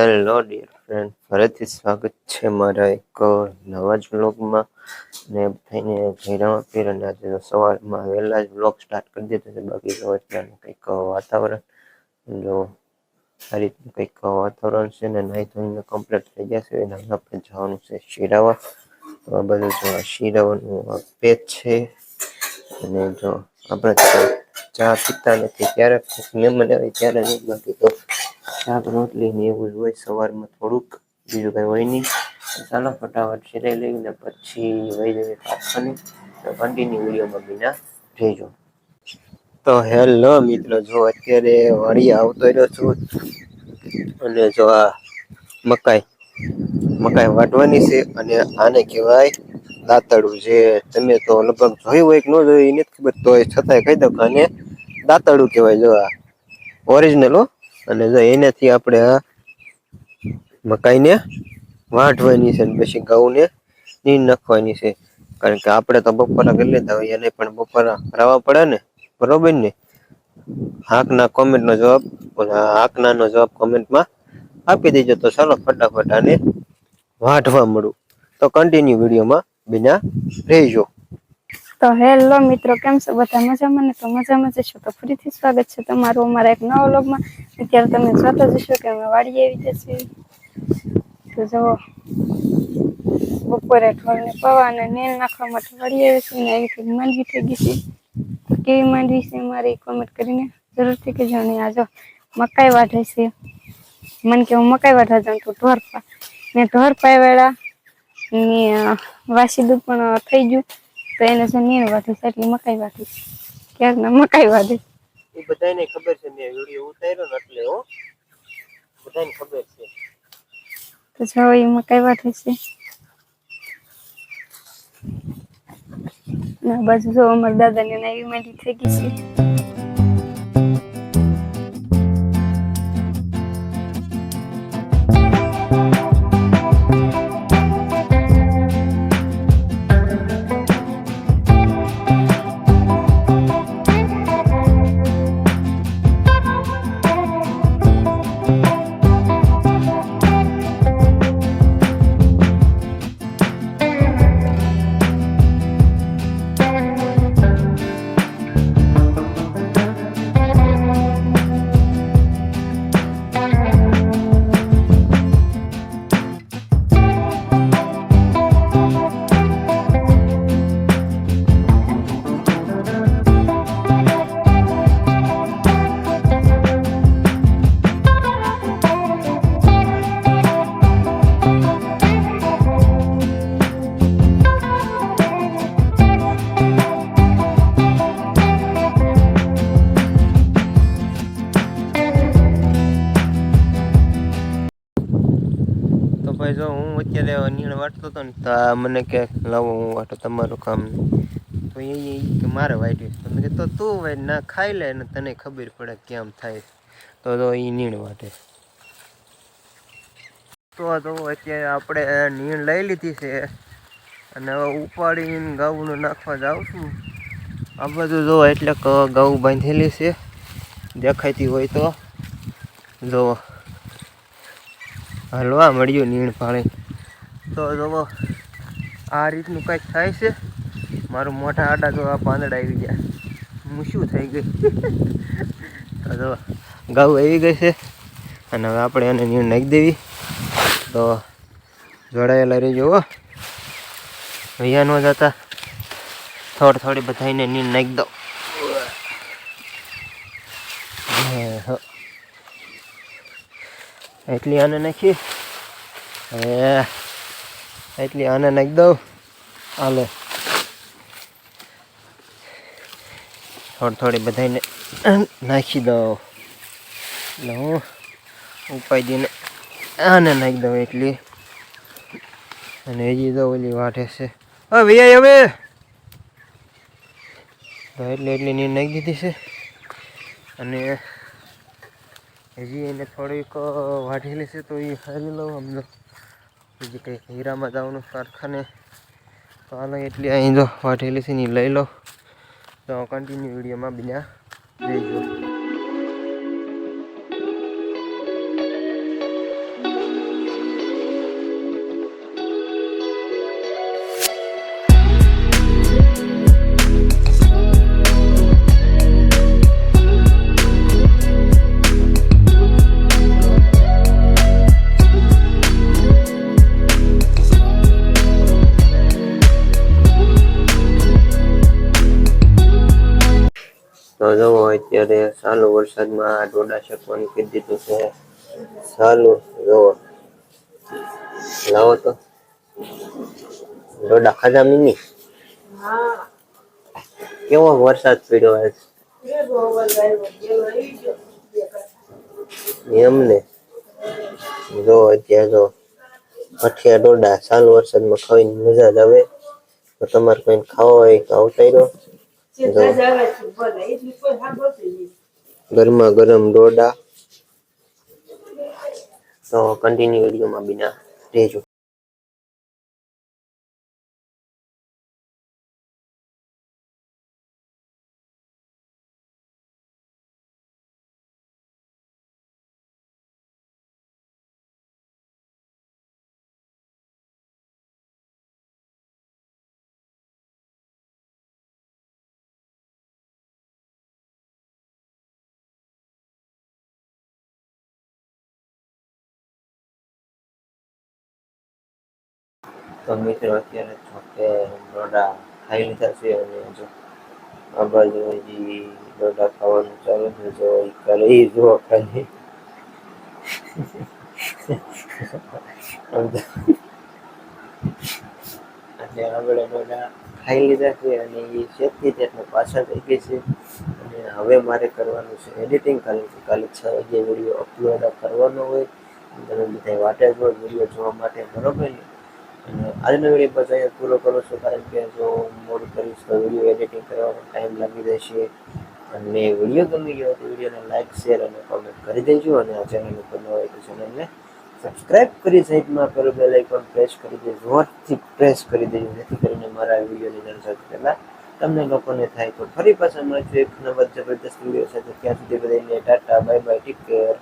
Hello dear friend, ફરીથી સ્વાગત છે મારા એક નવા જ વ્લોગમાં. ને થઈને જયરામ પીર અને આજે સવારમાં વહેલા જ વ્લોગ સ્ટાર્ટ કરી દીધો છે. બાકી તો અત્યારે કંઈક વાતાવરણ જો આ રીતનું કંઈક વાતાવરણ છે ને નાઈ ધોઈને કમ્પ્લીટ થઈ ગયા છે. અને આપણે જવાનું છે શિરાવા. તો આ બધું જો શિરાવાનું પેજ છે. અને જો આપણે ચા પીતા નથી ત્યારે મહેમાન આવે ત્યારે નહીં, બાકી તો શાક રોટલી ને એવું જ હોય સવારમાં, થોડુંક બીજું કઈ હોય નહીં. ચાલો ફટાફટ શિરાઈ લઈને પછી વહી જઈએ કારખાને. કન્ટિન્યુ વિડીયોમાં બિના રહેજો. તો હેલો મિત્રો, જો અત્યારે વાડીએ આવતો રહ્યો છું. અને જો આ મકાઈ વાટવાની છે. અને આને કહેવાય દાતરડું. જે તમે તો લગભગ જોયું હોય કે ન જોયું એ નથી ખબર, તો છતાંય કહી દઉં કે આને દાતરડું કહેવાય. જો આ ઓરિજિનલ હો. અને જો એનાથી આપણે આ મકાઈને વાઢવાની છે, પછી ઘઉંને નીંદ નાખવાની છે. કારણ કે આપણે તો બપોરા કરી લેતા હોય, એને પણ બપોરા કરાવવા પડે ને, બરોબર ને? હાકના કોમેન્ટનો જવાબ, હાકનાનો જવાબ કોમેન્ટમાં આપી દેજો. તો ચાલો ફટાફટ આને વાઢવા મળું. તો કન્ટિન્યુ વિડીયોમાં બિના રહેજો. તો હેલો મિત્રો, કેમ છો બધા? મજામાં ને? તો મજામાં જશો તો ફરીથી સ્વાગત છે તમારું અમારા એક નવા વ્લોગમાં. અત્યારે તમે જોતા જશો કે અમે વાડીએ આવી જશે. તો જો બપોરે ઢોરને પવા અને નીણ નાખવા માટે વાડીએ આવી છે. ને એવી કંઈક માંડવી થઈ ગઈ છે. તો કેવી માંડવી છે મારી કોમેન્ટ કરીને જરૂરથી કહેજો. અને આ જો મકાઈ વાઢે છે. મને કે હું મકાઈ વાઢવા જાઉં તો ઢોર પાયવાળા ને વાસી દૂધ પણ થઈ ગયું. તો એને છે નીણ વાઢે છે, એટલે મકાઈ વાઢે છે. ક્યારના મકાઈ વાઢે એ બધાને ખબર છે, મેં વિડીયો ઉતાર્યો ને એટલે હો, બધાને ખબર છે. તો જો એ મકાઈ વાઢે છે. ના બાજુ જો અમારા દાદાને એવી માંડી થઈ ગઈ છે. ભાઈ જો હું અત્યારે નીણ વાટતો હતો ને, તો મને કે લાવો હું વાટો તમારું કામ. તો એ કે મારે વાટ્યું. તમે કે તો તું વાટ ના ખાઈ લે ને તને ખબર પડે કેમ થાય. તો એ નીણ વાટે. તો અત્યારે આપણે નીણ લઈ લીધી છે. અને હવે ઉપાડીને ઘઉંનું નાખવા જાઉં છું. આ બધું જો એટલે ઘઉં બાંધેલી છે, દેખાતી હોય તો જો હલવા મળ્યું નીણ પાણી. તો જો આ રીતનું કંઈક થાય છે. મારું મોઢા આડા જો આ પાંદડા આવી ગયા, હું શું થઈ ગઈ. તો જો ઘઉં આવી ગઈ છે. અને હવે આપણે એને નીણ નાખી દેવી. તો જોડાયેલા રહીજો હો, વૈયા ન જતા. થોડી બધાને નીણ નાખી દો. એટલી આને નાખી, હવે એટલી આને નાખી દઉં. હાલે થોડી બધાને નાખી દઉં. એટલે હું ઉપાય દઈને આને નાખી દઉં એટલી. અને હજી તો ઓલી વાટે છે. હવે તો એટલી નીર નાખી દીધી છે. અને હજી એને થોડીક વાઢેલી છે, તો એ ખાઈ લઉં. અમને બીજી કંઈક હીરામાં જવાનું કારખાને, તો હાલો એટલી અહીં જો વાઢેલી છે ને લઈ લો. તો કન્ટિન્યુ વિડીયોમાં બીજા રહેજો. અત્યારે ચાલુ વરસાદમાં ડોડા શેકવાનું કહી દીધું છે. ચાલુ જોવો લાવો તો ડોડા ખાધા મિની. કેવો વરસાદ પડ્યો આજ એમને જો અત્યારે જો અઠિયા ડોડા ચાલુ વરસાદમાં ખાવાની મજા જ આવે. તો તમારે કોઈને ખાવા હોય તો આવતા રહ્યો. ગરમા ગરમ ડોડા તો કન્ટિન્યુ વિડીયોમાં બિના રહેજો. તો મિત્રો અત્યારે જો કે ડોડા ખાઈ લીધા છે અને જો આ બાજુ હજી ડોડા ખાવાનું ચાલુ છે. જો કરે જો ખાલી એટલે આપણે ડોડા ખાઈ લીધા છે અને એ શેકતી એટલે પાછા થઈ ગઈ છે. અને હવે મારે કરવાનું છે એડિટિંગ. કાલે 6 વાગે વિડીયો અપલોડ કરવાનો હોય. તમે બધા વાટે જો વિડીયો જોવા માટે, બરોબર ને? અને આજનો વિડીયો બસ અહીંયા પૂરો કરું છું, કારણ કે જો મોડું કરીશ તો વિડીયો એડિટિંગ કરવામાં ટાઈમ લાગી જશે. અને વિડીયો ગમી ગયો તો વિડીયોને લાઈક, શેર અને કોમેન્ટ કરી દેજો. અને આ ચેનલ ઉપર ન હોય તો ચેનલને સબસ્ક્રાઇબ કરી સાઈડમાં પેલું બેલ આઇકોન પ્રેસ કરી દેજો, જોરથી પ્રેસ કરી દેજો, જેથી કરીને મારા વિડીયોની જાણ સૌથી પહેલા તમને લોકોને થાય. તો ફરી પાછા મળીશું એક નવા જબરદસ્ત વિડીયો સાથે. ત્યાં સુધી બધાને Tata, bye bye, take care.